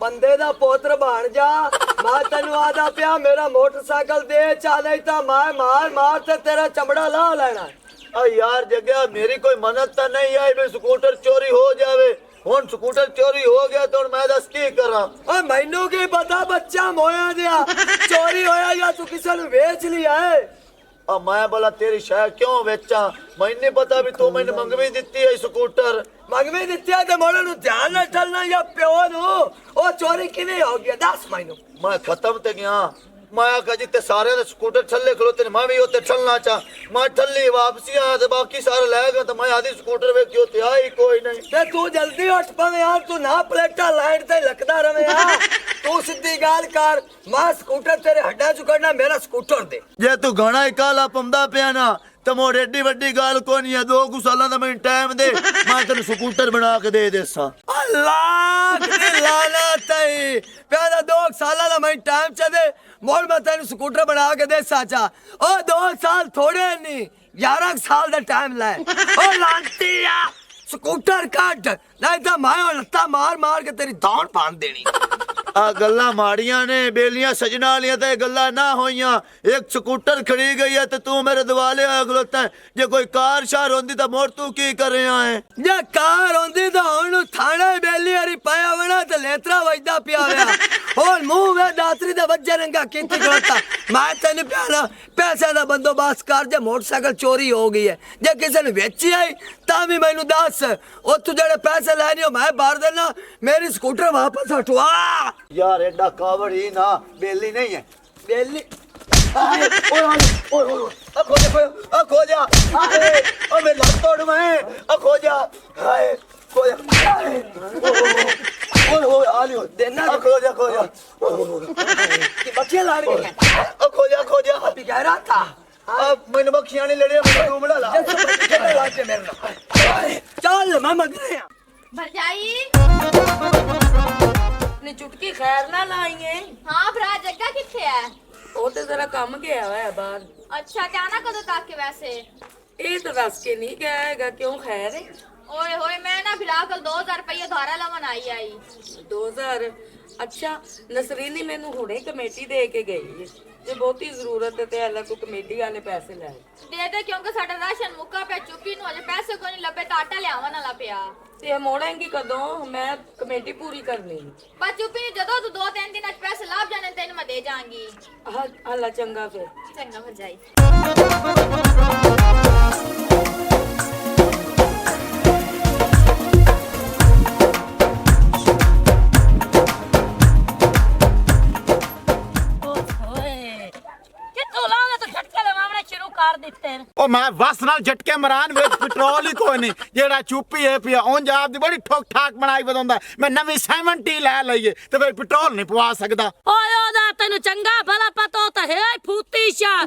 बंदे दा पोत्र बन जा। मैं तेन आदा पिया मेरा मोटरसाइकिल दे चल, नहीं तो मैं मार मार ते तेरा चमड़ा ला लेना। यार जग्या मेरी कोई मन्नत तो नहीं है भी स्कूटर चोरी हो जावे। हुन स्कूटर चोरी हो गया तो मैं दस की करा। मैनू की पता बच्चा मोया दिया चोरी होया या तू किसी ने बेच लिया है। मैं बोला तेरी शायद क्यों बेचा, मैंने पता भी तू मैंने मंगवी दिती है स्कूटर। मंगवी दिती है तो मोड़े नु ध्यान न चलना या प्यो नु ओ चोरी किने हो गया दस मैनू। मैं खत्म ते गया, मैं आखा जिते सारे ने स्कूटर छल्ले खलोते ने मैं भी उत्ते छलना चा। मैं ठल्ली वापसी आया ते बाकी सारे ले गए तो मैं आधी स्कूटर वे क्यों ते आई कोई नहीं। ते तू जल्दी उठ पवे यार, तू ना प्लेटा लाइन ते लकदा रवे यार। तू सीधी गाल कर, मैं स्कूटर तेरे हड्डा चुकड़ना, मेरा स्कूटर दे। जे तू घना ही काला पमदा पिया ना तो मोड़ एडी वड्डी गाल कोई नहीं है। 2 साल दा मैं टाइम दे, मैं तेन स्कूटर बना के दे देसा। अल्लाह दी लानत है, प्यादा 2 साल दा मैं टाइम च दे, मोड़ मैं तेन स्कूटर बना के दे साचा। ओ 2 साल थोड़े नहीं 11 साल दा टाइम ले। ओ लांती या स्कूटर काट, नहीं तो मैं लत्ता मार मार के तेरी दाड़ पान देनी। आ गल्ला माड़ियां ने बेलियां सजना वालियां ते गल्ला ना होइयां। एक स्कूटर खड़ी गई है ते तू मेरे दिवाले खलोता है। जे कोई कार शार होंदी तो मोड़ तू की कर रहा है। जे कार होंदी तो हुन थाने बेली हरी पाया वना ते लेतरा वजदा पिया होया। और मुंह वे दातरी दे वज्जे रंगा कीती खलोता। मैं तेन प्याला पैसे दा बंदोबस्त कर, जे मोटरसाइकिल चोरी हो गई है जे किसी ने बेची आई ता भी मैनू दस। ओ तू जेड़े पैसे लेने हो मैं भर देना, मेरी स्कूटर वापस हटवा। यार एडा कावड़ ही ना, बेली नहीं है बेली खोजा मेरी लत तोड़ मैं खोजा देना खोजा खोजा बच्चे लाड़ गए खोजा खोजा अभी कह रहा था मैंने बख्शियां नहीं लड़े, मैंने डूबड़ा ला चल मैं मग रहा भरजाई ने चुटकी खैर ना लाई है। हाँ भरा जग्गा किथे है? ਉਹ ਤੇ ਜ਼ਰਾ ਕੰਮ ਗਿਆ ਹੋਇਆ ਬਾਹਰ। अच्छा क्या ना कदों तक के वैसे ਇਹ ਤਾਂ ਦੱਸ ਕੇ ਨਹੀਂ ਗਿਆ ਹੈਗਾ, ਕਿਉਂ ਖੈਰ ਹੈ? ओए होए मैं ना फिरा कल 2000 रुपये धारा लवन आई 2000 ਅੱਛਾ ਨਸਰੀਨੀ ਮੈਨੂੰ ਹੁਣੇ ਕਮੇਟੀ ਦੇ ਕੇ ਗਈ ਹੈ। ਜੇ ਬਹੁਤੀ ਜ਼ਰੂਰਤ ਹੈ ਤੇ ਹਲਾ ਕੋ ਕਮੇਟੀ ਵਾਲੇ ਪੈਸੇ ਲੈ दे दे क्योंकि साडा राशन मुक्का पे चुप्पी नु अजे पैसे कोई नहीं लबे तो आटा लियावन वाला पिया। ਤੇ ਮੋੜेंगी कदों? मैं कमेटी पूरी करनी है। बस चुप्पी ने जदों तू 2-3 दिन पैसे लाभ जाने तेन मैं दे जाऊंगी। हला चंगा फिर चंगा भरजाई। ओ मैं बस नाल झटके मरान विच पेट्रोल ही कोई नहीं, जेड़ा चुप्पी है पिया उंज आप दी बड़ी ठोक ठाक बनाई बदोंदा। मैं नवी 70 ले लईए ते फिर पेट्रोल नहीं पवा सकदा। ओए ओदा तैनू चंगा भला पता तो है फूती शा आ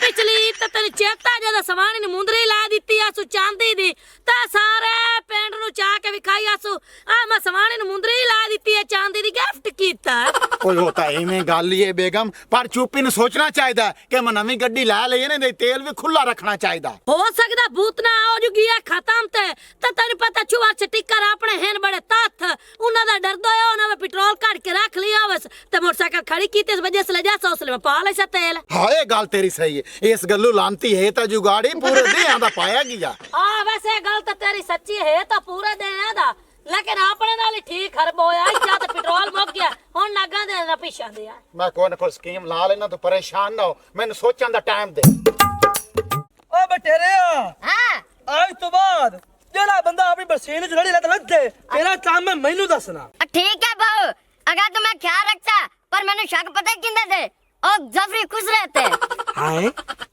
पिछली ते तेरी चेता जदा सवाणी ने मुंदरी ला दित्ती आसु चांदी दी ते सारे पिंड नु चा के विखाई आसु आ मैं सवाणी ने मुंदरी ला दित्ती है चांदी दी गिफ्ट कीता। ओए होता इवें गल ही है बेगम, पर चुप्पी ने सोचना चाहिदा कि मैं नवी गड्डी ले लईए ने तेल भी खुला रखना चाहिदा। हो सकदा भूतना हो जुगी है खत्म ते तेन पता चुवा स्टिकर अपने हैं बड़े तथ उन्हां दा डरदो है उन्हां में पेट्रोल काट के रख लिया बस ते मोटरसाइकिल खड़ी की इस वजह से ले जा सौसले में पा ले सा तेल। हां ये गल तेरी सही है, इस गल्लू लांती है तो जुगाड़ी पूरे देहां दा पाया गया। हां वैसे गल तो तेरी सच्ची है तो पूरे देहां दा, लेकिन अपने नाल ही ठीक खरब होया इच्छा ते पेट्रोल मुक गया हुन नागा दे ना पीछा दे। मैं कोई ना कोई स्कीम ला लेना तो परेशान ना हो, मैंने सोचन दा टाइम दे। ओ बटेरे हां आज तो बाद जेड़ा बंदा अपनी बरसीन च लड़ी लत लथे तेरा काम है मैनू दसना। ठीक है बहू, अगर तुम्हें ख्याल रखता पर मैंने शक पता किंदे थे और जफरी खुश रहते। हाय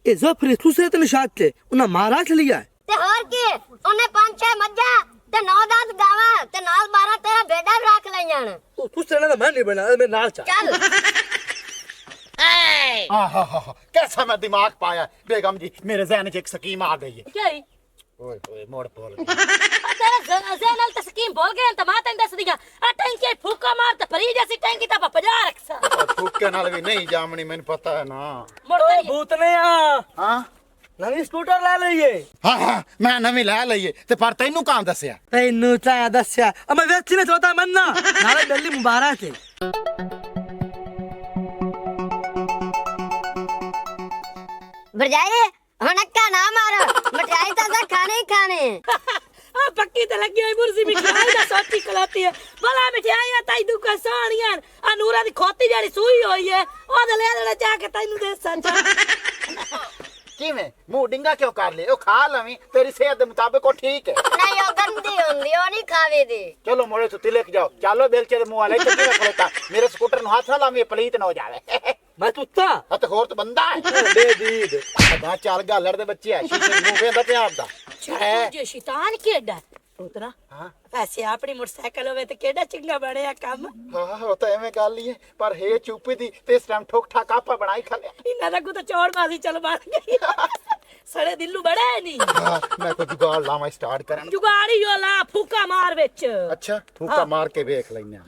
ए जफरी खुश रहते निशात थे उन्हें मारा च लिया ते और की उन्हें 5-6 मज्जा ते 9-10 गावा ते नाल 12-13 भेड़ा भी रख ले जान। तू खुश रहना तो मैं नहीं बना मेरे नाल चल। कैसा मैं दिमाग पाया बेगम जी, मेरे ज़हन में एक स्कीम आ गई है। क्या ओए ओए मोड़ बोल तेरा ज़हन त स्कीम बोल गए त मां तन दस दिया आ टैंकी फूका मार त फरी जैसी टैंकी त 50 रखसा फूके नाल भी नहीं जामनी, मैंने पता है ना। मोड़ ओ भूत ने हां ਨਵੀਂ ਸਕੂਟਰ ਲੈ ਲਈਏ। ਹਾਂ ਹਾਂ ਮੈਂ ਨਵੀਂ ਲੈ ਲਈਏ ਤੇ ਪਰ ਤੈਨੂੰ ਕਾਂ ਦੱਸਿਆ? ਤੈਨੂੰ ਤਾਂ ਦੱਸਿਆ ਮੈਂ ਵੇਚੀ ਨੇ ਚੋਤਾ ਮੰਨਾ ਨਾਲੇ ਬੇਲੀ ਮੁਬਾਰਕ ਹੈ। भरजाई हुन अक्का ना मारो, मिठाई तो खाने ही खाने। आ पक्की ते लगी हुई मुर्सी मिठाई दा सोची खलोती है भला मिठाई ताई दुका सोहणियां आ नूरा दी खोती जेड़ी सूई होई है ओ ले लेना जाके तैनू दे संजा। किवें मुंह डिंगा क्यों कर ले? ओ खा लवी, तेरी सेहत दे मुताबिक ओ ठीक है। नहीं ओ गंदी होंदी ओ नहीं खावे दी। चलो मोड़े तो तिलक जाओ, चलो बेलचे दे मुंह वाले ते किवें खलोता मेरे स्कूटर नु हाथ ना लावी पलीत ना हो जावे। ਮੈਂ ਤੁੱਤਾ ਤੇ ਹੋਰ ਤਾਂ ਬੰਦਾ ਹੈ ਬੇਦੀਦ ਅਦਾ ਚੱਲ ਗਾਲੜ ਦੇ ਬੱਚੇ ਆ ਸ਼ੀਸ਼ੇ ਨੂੰ ਵੇਂਦਾ ਪਿਆ ਆਪਦਾ ਜੇ ਸ਼ੈਤਾਨ ਕਿਹੜਾ ਉਤਰਾ ਹਾਂ ਵੈਸੇ ਆਪਣੀ ਮੋਟਰਸਾਈਕਲ ਹੋਵੇ ਤੇ ਕਿਹੜਾ ਚੰਗਾ ਬਣਿਆ ਕੰਮ। ਹਾਂ ਉਹ ਤਾਂ ਐਵੇਂ ਗੱਲ ਹੀ ਹੈ ਪਰ ਹੈ ਚੁੱਪੀ ਦੀ ਤੇ ਇਸ ਟਾਈਮ ਠੋਕ ਠਾਕ ਆਪਾ ਬਣਾਈ ਖਲਿਆ ਇਹਨਾਂ ਦਾ ਕੋ ਤਾਂ ਚੌੜ ਮਾਸੀ ਚਲ ਬਣ ਗਈ ਸੜੇ ਦਿਲੂ ਬੜਾ ਨਹੀਂ। ਹਾਂ ਮੈਂ ਕੋਈ ਜੁਗਾੜ ਲਾਵਾਂ ਸਟਾਰਟ ਕਰਨ ਜੁਗਾੜੀ ਹੋ ਲਾ ਫੂਕਾ ਮਾਰ ਵਿੱਚ। ਅੱਛਾ ਫੂਕਾ ਮਾਰ ਕੇ ਵੇਖ ਲੈਨੇ ਆ।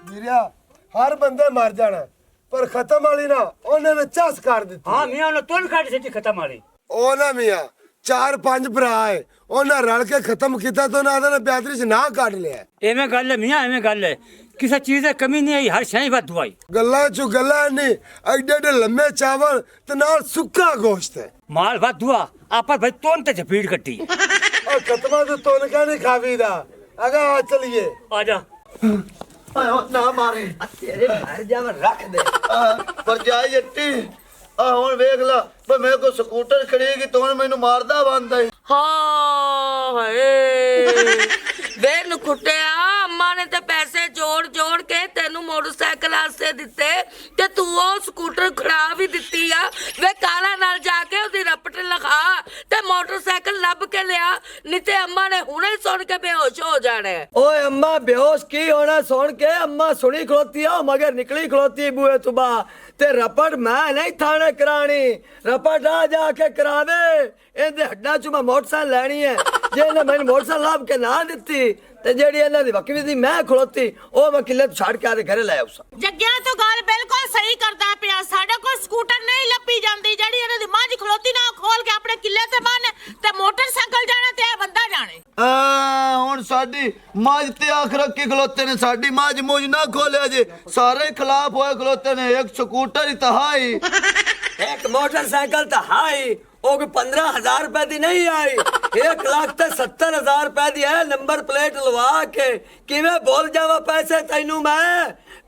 ਵੀਰਿਆ ਹਰ ਬੰਦੇ ਮਰ ਜਾਣਾ ਪਰ ਖਤਮ ਵਾਲੀ ਨਾ ਉਹਨੇ ਨੇ ਚਸ ਕਰ ਦਿੱਤੀ। ਹਾਂ ਮੀਆਂ ਉਹਨੇ ਤੁਨ ਕੱਢ ਦਿੱਤੀ ਖਤਮ ਵਾਲੀ। ਉਹ ਨਾ ਮੀਆਂ 4-5 ਭਰਾ ਹੈ ਉਹਨਾਂ ਰਲ ਕੇ ਖਤਮ ਕੀਤਾ ਤਾਂ ਉਹਨਾਂ ਨੇ ਬਿਆਦਰੀ ਚ ਨਾ ਕੱਢ ਲਿਆ। ਐਵੇਂ ਗੱਲ ਹੈ ਮੀਆਂ ਐਵੇਂ ਗੱਲ ਹੈ ਕਿਸੇ ਚੀਜ਼ ਦੀ ਕਮੀ ਨਹੀਂ ਆਈ ਹਰ ਸ਼ੈ ਵਾਧੂ ਆਈ। ਗੱਲਾਂ ਚ ਗੱਲਾਂ ਨਹੀਂ ਐਡੇ ਐਡੇ ਲੰਮੇ ਚਾਵਲ ਤੇ ਨਾਲ ਸੁੱਕਾ ਗੋਸ਼ਤ ਹੈ। ਮਾਲ ਵਾਧੂ ਆ ਆਪਾਂ ਭਾਈ ਤੁਨ ਤੇ ਝਪੀੜ ਕੱਟੀ। ਉਹ ਖਤਮਾ ਤੋਂ ਤੋਨ ਕਾ ਨਹੀਂ ਖਾਵੀਦਾ ਅਗਾ ਆ ਚਲੀਏ ਆ ਜਾ ਆਏ ਨਾ ਮਾਰੇ ਤੇਰੇ ਘਰ ਜਾਵ ਰੱਖ ਦੇ। ਭਰਜਾਈ ਜੱਟੀ ਆ ਹੁਣ ਵੇਖ ਲਾ ਪਰ ਮੇਰੇ ਕੋ ਸਕੂਟਰ ਖੜੀਗੀ ਤੂੰ ਹੁਣ ਮੈਨੂੰ ਮਾਰਦਾ ਬੰਦਾ ਹਾਏ ਵੇ ਨੂੰ ਕੁੱਟਿਆ ਅੰਮਾ ਨੇ ਤੇ ਪੈਸੇ ਜੋੜ ਜੋੜ ਕੇ ਤੈਨੂੰ ਮੋਟਰਸਾਈਕਲ ਵਾਸਤੇ ਦਿੱਤੇ ਤੇ ਤੂੰ ਉਹ ਸਕੂਟਰ ਖੜਾ ਵੀ ਦਿੱਤੀ ਆ ਵੇ ਕਾਲਾ ਨਾਲ ਜਾ ਕੇ ਉਹਦੀ ਰਪਟ ਲਗਾ ਤੇ ਮੋਟਰਸਾਈਕਲ ਲੱਭ ਕੇ ਲਿਆ ਨਹੀਂ ਤੇ ਅੰਮਾ ਨੇ ਹੁਣੇ ਸੁਣ ਕੇ ਬੇਹੋਸ਼ ਹੋ ਜਾਣਾ। ਓਏ ਅੰਮਾ ਬੇਹੋਸ਼ ਕੀ ਹੋਣਾ ਸੁਣ ਕੇ ਅੰਮਾ ਸੁਣੀ ਖਲੋਤੀ ਆ ਮਗਰ ਨਿਕਲੀ ਖਲੋਤੀ ਬੂਏ ਤੁਬਾ ਤੇ ਰਪਟ ਮੈਂ ਨਹੀਂ ਥਾਣੇ ਕਰਾਣੀ ਰਪਟ ਆ ਜਾ ਕੇ ਕਰਾ ਦੇ ਇਹਦੇ ਹੱਡਾਂ ਚ ਮੈਂ ਮੋਟਰਸਾਈਕਲ ਲੈਣੀ ਹੈ ਜੇ ਇਹਨੇ ਮੈਨੂੰ ਮੋਟਰਸਾਈਕਲ ਲੱਭ ਕੇ ਨਾ ਦਿੱਤੀ ਤੇ ਜਿਹੜੀ ਇਹਨਾਂ ਦੀ ਵਕੀਲ ਦੀ ਮੈਂ ਖਲੋਤੀ ਉਹ ਮੈਂ ਕਿੱਲੇ ਤੋਂ ਛੱਡ ਕੇ ਆਦੇ ਘਰੇ ਲੈ ਆਉਸਾ। ਜੱਗਿਆ ਤੂੰ ਗੱਲ ਬਿਲਕੁਲ ਸਹੀ ਕਰਦਾ ਪਿਆ ਸਾਡੇ ਕੋਲ ਸਕੂਟਰ ਨਹੀਂ ਲੱਭੀ ਜਾਂਦੀ ਜਿਹੜੀ ਇਹਨਾਂ ਦੀ ਮਾਂ ਜੀ ਖਲੋਤੀ ਨਾ ਖੋਲ ਕੇ ਆਪਣੇ ਕਿੱਲੇ ਤੇ ਬੰਨ ਤੇ ਮੋਟਰਸਾਈਕਲ ਜਾਣਾ ਤੇ ਇਹ ਬੰਦਾ ਜਾਣੇ। ਹੁਣ ਸਾਡੀ ਮਾਝ ਤੇ ਆਖ ਰੱਖੀ ਖਲੋਤੇ ਨੇ ਸਾਡੀ ਮਾਝ ਮੂਝ ਨਾ ਖੋਲਿਆ ਜੇ ਸਾਰੇ ਖਿਲਾਫ ਹੋਏ ਖਲੋਤੇ ਨੇ ਇੱਕ ਸਕੂਟਰ ਹੀ ਤਹਾਈ एक मोटरसाइकिल तो हाई वो भी 15,000 रुपए दी नहीं आई 1,70,000 रुपए दी है नंबर प्लेट लवा के किवें बोल जावा पैसे तैनू मैं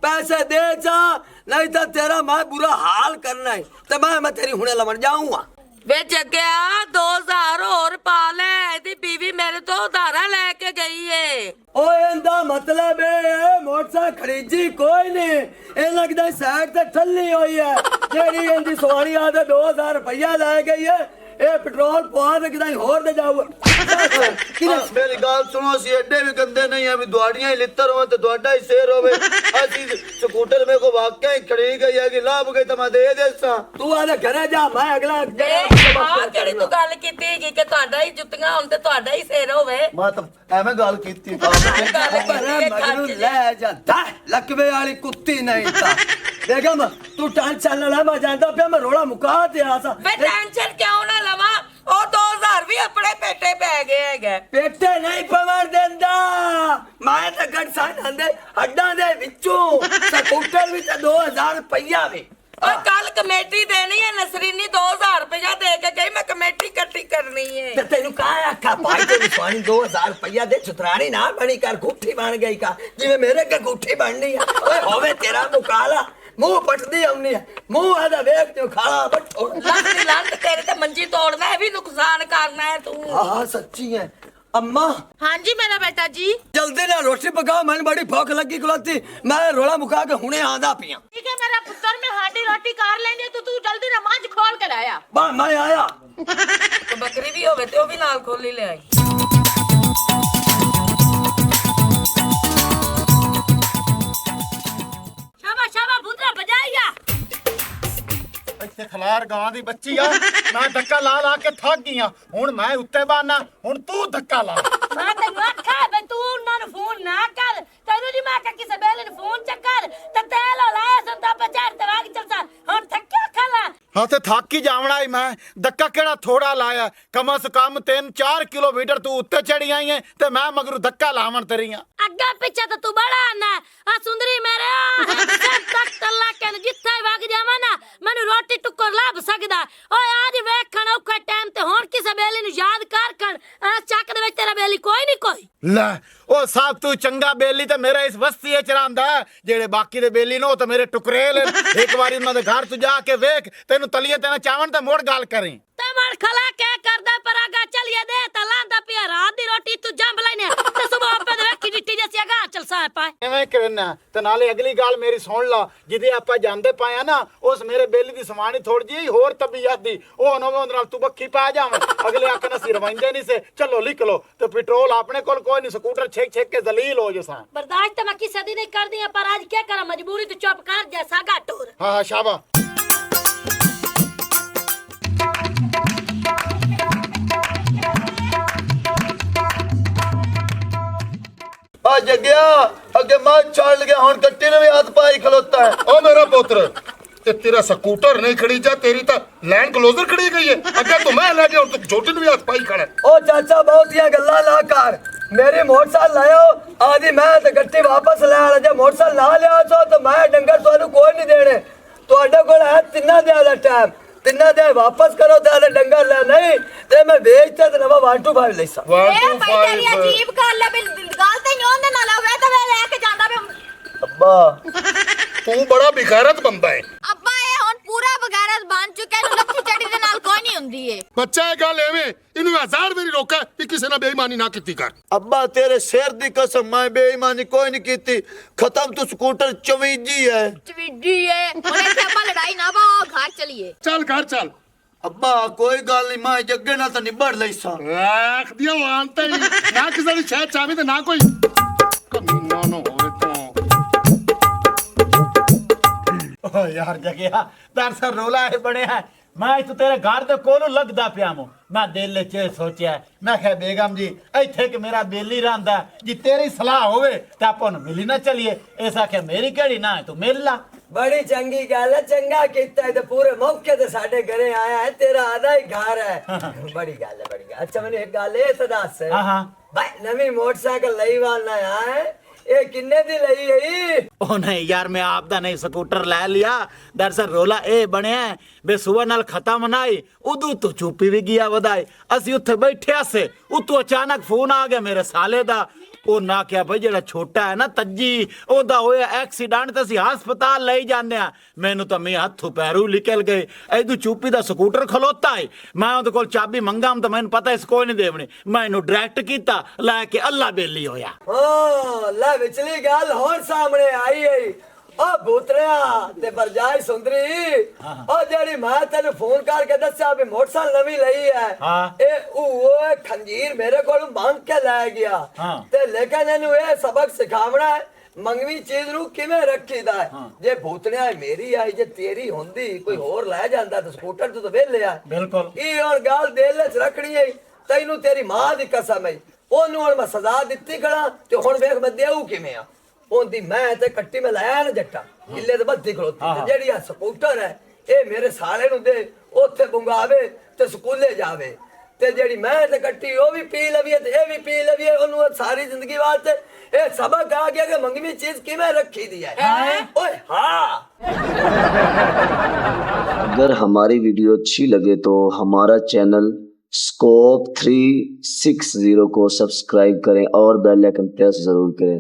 पैसे दे जा नहीं तो तेरा मैं बुरा हाल करना है तो मैं तेरी हुने लमन जाऊंगा। ਵੇ ਜੱਗਿਆ 2000 ਹੋਰ ਪਾ ਲੈ ਇਹਦੀ ਬੀਵੀ ਮੇਰੇ ਤੋਂ ਉਧਾਰਾ ਲੈ ਕੇ ਗਈ ਏ। ओए इंदा मतलब है मोटरसाइकिल खरीदी कोई नहीं ये लगदा साइड ते ठल्ली हुई है जेड़ी इंदी सवारी आदे 2000 रुपया ले गई है ਇਹ ਪੈਟਰੋਲ ਪਵਾ ਦੇ ਕਿਦਾਂ ਹੋਰ ਦੇ ਜਾਊ। ਮੇਰੀ ਗੱਲ ਸੁਣੋ ਅਸੀਂ ਐਡੇ ਵੀ ਗੰਦੇ ਨਹੀਂ ਆ ਵੀ ਦੁਆੜੀਆਂ ਹੀ ਲਿੱਤਰ ਹੋਣ ਤੇ ਤੁਹਾਡਾ ਹੀ ਸ਼ੇਰ ਹੋਵੇ ਅਸੀਂ ਸਕੂਟਰ ਮੇਰੇ ਕੋ ਵਾਕਿਆ ਹੀ ਖੜੀ ਗਈ ਹੈ ਕਿ ਲੱਭ ਗਈ ਤਾਂ ਮੈਂ ਦੇ ਦੇਸਾਂ ਤੂੰ ਆਦੇ ਘਰੇ ਜਾ ਮੈਂ ਅਗਲਾ ਆਹ ਕਿਹੜੀ ਤੂੰ ਗੱਲ ਕੀਤੀ ਹੈਗੀ ਕਿ ਤੁਹਾਡਾ ਹੀ ਜੁੱਤੀਆਂ ਹੁਣ ਤੇ ਤੁਹਾਡਾ ਹੀ ਸਿਰ ਹੋਵੇ। ਮੈਂ ਤਾਂ ਐਵੇਂ ਗੱਲ ਕੀਤੀ ਮਗਰੂ ਲੈ ਜਾਂਦਾ ਲਕਵੇ ਵਾਲੀ ਕੁੱਤੀ ਨਹੀਂ ਤਾਂ ਬੇਗਮ ਤੂੰ ਟੈਨਸ਼ਨ ਨਾ ਲੈ ਮੈਂ ਜਾਂਦਾ ਪਿਆ ਮੈਂ ਰੋਲਾ ਮੁਕਾ ਤੇ ਆਸਾ ਵੇ ਟੈਨਸ਼ਨ ਕਿਉਂ ਨਾ ਲਵਾਂ ਉਹ 2000 ਵੀ ਆਪਣੇ ਪੇਟੇ ਪੈ ਗਏ ਹੈਗੇ। ਪੇਟੇ ਨਹੀਂ ਪਵਰ ਦਿੰਦਾ ਮੈਂ ਤਾਂ ਗੱਡ ਸਾਂ ਦੇ ਹੱਡਾਂ ਦੇ ਵਿੱਚੋਂ ਸਕੂਟਰ ਵੀ ਤਾਂ 2000 ਰੁਪਇਆ ਵੀ और कल कमेटी देनी है नसरीनी 2000 रुपया दे के गई मैं कमेटी इकट्ठी करनी है। ਤੇ ਤੈਨੂੰ ਕਾਹ ਆਖਾ ਭਾਈ ਤੇ ਸਵਾਣੀ 2000 ਰੁਪਇਆ ਦੇ ਚੁਤਰਾਣੀ ਨਾ ਬਣੀ ਕਰ ਗੁੱਠੀ ਬਣ ਗਈ ਕਾ ਜਿਵੇਂ ਮੇਰੇ ਅੱਗੇ ਗੁੱਠੀ ਬਣਨੀ ਆ ਓਏ ਹੋਵੇ ਤੇਰਾ ਮੁਕਾਲਾ ਮੂੰਹ ਪਟਦੀ ਆਉਣੀ ਹੈ ਮੂੰਹ ਆਦਾ ਵੇਖ ਤੇ ਖਾਲਾ ਬੱਠੋ ਲੱਖ ਦੀ ਲੰਤ ਤੇਰੇ ਤੇ ਮੰਜੀ ਤੋੜਨਾ ਹੈ ਵੀ ਨੁਕਸਾਨ ਕਰਨਾ ਹੈ ਤੂੰ। ਹਾਂ ਸੱਚੀ ਹੈ अम्मा। हाँ जी मेरा बेटा जी। जल्दी ना रोटी पकाओ मैंने बड़ी भूख लगी खलोती मैं रोला मुका के हुने आंदा पिया। ठीक है मेरा पुत्र में हांडी रोटी कार लेंगे तो तू जल्दी नमाज खोल के लाया। बा मैं आया तो बकरी भी होवे ते ओ भी नाल खोली ले आई। शाबाश शाबाश भूतरा बजाइया ਇੱਥੇ ਖਲਾਰ ਗਾਂ ਦੀ ਬੱਚੀ ਆ ਮੈਂ ਧੱਕਾ ਲਾ ਲਾ ਕੇ ਥੱਕ ਗਈ ਆ ਹੁਣ ਮੈਂ ਉੱਤੇ ਬਾਨਾ ਹੁਣ ਤੂੰ ਧੱਕਾ ਲਾ। ਮੈਂ ਤੈਨੂੰ ਆਖਿਆ ਬਈ ਤੂੰ ਉਹਨਾਂ ਨੂੰ ਫੋਨ ਨਾ ਕਰ ਤੈਨੂੰ ਨਹੀਂ ਮੈਂ ਆਖਿਆ ਕਿਸੇ ਬੇਲੇ ਨੂੰ ਫੋਨ ਚੱਕਰ ਤੇ ਤੇਲ ਲਾਇਆ ਸੰਦਾ ਪਚਾਰ ਤੇ ਵਾਗ ਚਲਸਾ ਹੁਣ ਥੱਕਿਆ ਖਲਾ हाँ तो थक ही जावना ही मैं धक्का केड़ा थोड़ा लाया कम से कम 3-4 किलोमीटर तू उत्ते चढ़ी आई है ते मैं मगरू धक्का लावन तरिया अग्गा पीछे तो तू बड़ा ना आ सुंदरी मेरे तक तल्ला के जिथे वग जावा ना मैनू रोटी टुक्कर लाभ सकदा ओए आज वेखण औखा टाइम ते हुण किसे बेली नु याद कर कण आ ਚੱਕ ਦੇ ਵਿੱਚ तेरा बेली कोई नहीं कोई ਲੈ ਉਹ ਸਾਬ ਤੂੰ ਚੰਗਾ ਬੇਲੀ ਤੇ ਮੇਰਾ ਇਸ ਬਸਤੀ ਚ ਰਹਿੰਦਾ ਜਿਹੜੇ ਬਾਕੀ ਦੇ ਬੇਲੀ ਨੇ ਉਹ ਤਾਂ ਮੇਰੇ ਟੁਕਰੇਲ ਇੱਕ ਵਾਰੀ ਉਹਨਾਂ ਦੇ ਘਰ ਤੂੰ ਜਾ ਕੇ ਵੇਖ ਤੈਨੂੰ ਤਲੀਏ ਤੇ ਨਾ ਚਾਵਣ ਤੇ ਮੋੜ ਗੱਲ ਕਰੀ ਤੇ ਮੜ ਖਲਾ ਕੇ ਕਰਦਾ ਪਰਾਗਾ ਚਲੀਏ ਦੇ ਤਾਂ ਲਾਂਦਾ ਪਿਆ ਰਾਤ ਦੀ ਰੋਟੀ ਤੂੰ ਜੰਬ ਲੈਨੇ ਤੇ ਸਵੇਰ ਆਪੇ ਦੇ ਵੇਖੀ ਡਿੱਟੀ ਜੈਸੀ ਅਗਾ ਚਲ ਸਾ ਪਾਏ ਐਵੇਂ ਕਰਨਾ ਤੇ ਨਾਲੇ ਅਗਲੀ ਗੱਲ ਮੇਰੀ ਸੁਣ ਲਾ ਜਿਹਦੇ ਆਪਾਂ ਜਾਂਦੇ ਪਾਇਆ ਨਾ ਉਸ ਮੇਰੇ ਬੇਲੀ ਦੀ ਸਮਾਨੀ ਥੋੜੀ ਜਿਹੀ ਹੋਰ ਤਬੀਅਤ ਦੀ ਉਹ ਨਵੇਂ ਨਾਲ ਤੂੰ ਬੱਖੀ ਪਾ ਜਾਵੇਂ ਅਗਲੇ ਆਖਣ ਅਸੀਂ ਰਵਾਂਦੇ ਨਹੀਂ ਸੇ ਚਲੋ ਲਿਖ ਲੋ ਤੇ ਪੈਟਰੋਲ ਆਪਣੇ ਕੋਲ ਕੋਈ ਨਹੀਂ ਸਕੂਟਰ ਛੇਕ ਛੇਕ ਕੇ ਜ਼ਲੀਲ ਹੋ ਜਸਾਂ बर्दाश्त तो मैं किसी दी नहीं कर दिया पर आज क्या करा मजबूरी तो चुप कर जैसा गाटोर हाँ हाँ शाबा आ जग्या अगे मैं चढ़ गया हुन कट्टी ने भी हाथ पाई खलोता है ओ मेरा पुत्र ते तेरा स्कूटर नहीं खड़ी जा तेरी तो लैंड क्लोजर खड़ी गई है अगर तो मैं ले गया और तू छोटे ने भी हाथ पाई खड़ा है ओ चाचा बहुत ही गल्ला ना कर मेरी मोटरसाइकिल लायो आदि मैं ते गट्टी वापस ले आना जे मोटरसाइकिल ना लिया सो तो मैं डंगर ਤੁਹਾਨੂੰ कोई नहीं देने ਤੁਹਾਡੇ ਕੋਲ है ਤਿੰਨਾਂ ਦਿਨਾਂ ਦਾ ਟਾਈਮ ਤਿੰਨਾਂ ਦੇ ਵਾਪਸ ਕਰੋ ਤੇ ਡੰਗਰ ਲੈ ਨਹੀਂ ਤੇ ਮੈਂ ਵੇਚਦਾ ਤੇ ਨਵਾਂ 125 ਲੈਸਾ ਇਹ ਭਾਈ ਤੇਰੀ ਅਜੀਬ ਗੱਲ ਹੈ ਗੱਲ ਤੇ ਨਹੀਂ ਉਹਦੇ ਨਾਲ ਹੋਵੇ ਤਾਂ ਮੈਂ ਲੈ ਕੇ ਜਾਂਦਾ ਵੇ ਅੱਬਾ तू बड़ा बेगैरत बंदा है ਅੱਬਾ ਇਹ ਹੁਣ ਪੂਰਾ ਬਗੈਰਤ ਬਣ ਚੁੱਕਿਆ ਨੂੰ ਲੱਠੀ ਚੜੀ ਦੇ ਨਾਲ ਕੋਈ ਨਹੀਂ ਹੁੰਦੀ ਏ बच्चा ये गल एवें इनू 1000 मेरी रोका कि किसी ने बेईमानी ना कीती कर अब्बा तेरे शेर दी कसम मैं बेईमानी कोई नहीं कीती खत्म तू स्कूटर चवीजी है ਚਵੀਡੀ ਏ ਹੁਣ ਇੱਥੇ ਆਪਾਂ ਲੜਾਈ ਨਾ ਪਾਓ ਘਰ ਚਲੀਏ चल घर चल अब्बा कोई गल नहीं मैं जग्गे ना तो निबड़ लईसा रख दिया लानते ही ना किसी दी शह चावी ते ना कोई कमीना ना होवे तो ਓ ਯਾਰ ਜਗਿਆ ਦਰਸਰ ਰੋਲਾ ਇਹ ਬਣਿਆ ਮੈਂ ਇੱਥੇ ਤੇਰੇ ਘਰ ਦੇ ਕੋਲੋਂ ਲੱਗਦਾ ਪਿਆ ਮੋ ਮੈਂ ਦਿਲ 'ਚ ਸੋਚਿਆ ਮੈਂ ਕਿਹਾ ਬੇਗਮ ਜੀ ਇੱਥੇ ਕਿ ਮੇਰਾ ਬੇਲੀ ਰਹਿੰਦਾ ਜੀ ਤੇਰੀ ਸਲਾਹ ਹੋਵੇ ਤਾਂ ਆਪਾਂ ਨੂੰ ਮਿਲੀ ਨਾ ਚਲੀਏ ਐਸਾ ਕਿ ਮੇਰੀ ਕਿਹੜੀ ਨਾ ਤੂੰ ਮਿਲ ਲਾ बड़ी चंगी गल है चंगा किता है ते पूरे मौके ते साडे घरे आया है तेरा आधा ही घर है बड़ी गल है बड़ी गल अच्छा मैंने एक गल ये तो दस हाँ हाँ भाई नवी मोटरसाइकिल लई वाला है ये किन्ने दी लई है ਉਹ ਨਹੀਂ ਯਾਰ ਮੈਂ ਆਪ ਦਾ ਨਹੀਂ ਸਕੂਟਰ ਲੈ ਲਿਆ ਦਰਸਲ ਰੋਲਾ ਇਹ ਬਣਿਆ ਬੇ ਸੁਬਹ ਨਾਲ ਖਤਮ ਨਾਈ ਉਦੋਂ ਤੋਂ ਚੁੱਪੀ ਵੀ ਗਿਆ ਵਧਾਈ ਅਸੀਂ ਉੱਥੇ ਬੈਠਿਆ ਸੇ ਉਤੋਂ ਅਚਾਨਕ ਫੋਨ ਆ ਗਿਆ ਮੇਰੇ ਸਾਲੇ ਦਾ ਉਹ ਨਾ ਕਿਹਾ ਭਾਈ ਜਿਹੜਾ ਛੋਟਾ ਹੈ ਨਾ ਤੱਜੀ ਉਹਦਾ ਹੋਇਆ ਐਕਸੀਡੈਂਟ ਤੇ ਅਸੀਂ ਹਸਪਤਾਲ ਲਈ ਜਾਂਦੇ ਆ ਮੈਨੂੰ ਤਾਂ ਮੇਰੇ ਹੱਥੋਂ ਪੈਰੂ ਨਿਕਲ ਗਏ ਐਦੂ ਚੁੱਪੀ ਦਾ ਸਕੂਟਰ ਖਲੋਤਾ ਹੈ ਮੈਂ ਉਹਦੇ ਕੋਲ ਚਾਬੀ ਮੰਗਾਂ ਤਾਂ ਮੈਨੂੰ ਪਤਾ ਇਸ ਕੋਈ ਨਹੀਂ ਦੇਵਣੀ ਮੈਂ ਇਹਨੂੰ ਡਾਇਰੈਕਟ ਕੀਤਾ ਲੈ ਕੇ ਅੱਲਾ ਬੇਲੀ ਹੋਇਆ हाँ ला विचली गल होर सामने आई है ओ भूतरिया ते बरजाई सुंदरी ओ जेड़ी मैं तेन फोन करके दस्या भी मोटरसाइकिल नवी लई है हाँ। ए ओ खंजीर मेरे कोल मांग के ले गया हाँ। ते लेकिन इनु ए सबक सिखावना है मंगवी चीज नु किवें रखीदा है जे भूतरिया मेरी आई जे तेरी हुंदी कोई होर ले जांदा ते स्कूटर तो वेले आ बिल्कुल ई और गल दिल च रखनी है तैनू तेरी मां दी कसम है ਉਹਨੂੰ ਹੁਣ ਮੈਂ ਸਜ਼ਾ ਦਿੱਤੀ ਖੜਾ ਤੇ ਹੁਣ ਵੇਖ ਮੈਂ ਦੇਉ ਕਿਵੇਂ ਆ ਉਹਦੀ ਮੈਂ ਤੇ ਕੱਟੀ ਮੈਂ ਲਾਇਆ ਨਾ ਜੱਟਾ ਕਿੱਲੇ ਤੇ ਬੱਦੀ ਖਲੋਤੀ ਤੇ ਜਿਹੜੀ ਆ ਸਕੂਟਰ ਹੈ ਇਹ ਮੇਰੇ ਸਾਲੇ ਨੂੰ ਦੇ ਉੱਥੇ ਬੁੰਗਾਵੇ ਤੇ ਸਕੂਲੇ ਜਾਵੇ ਤੇ ਜਿਹੜੀ ਮੈਂ ਤੇ ਕੱਟੀ ਉਹ ਵੀ ਪੀ ਲਵੀਏ ਤੇ ਇਹ ਵੀ ਪੀ ਲਵੀਏ ਉਹਨੂੰ ਸਾਰੀ ਜ਼ਿੰਦਗੀ ਵਾਸਤੇ ਇਹ ਸਬਕ ਆ ਗਿਆ ਕਿ ਮੰਗਵੀਂ ਚੀਜ਼ ਕਿਵੇਂ ਰੱਖੀ ਦੀ ਹੈ ਓਏ हाँ अगर हमारी वीडियो अच्छी लगे तो हमारा चैनल स्कोप 360 को सब्सक्राइब करें और बेल आइकन प्रेस जरूर करें।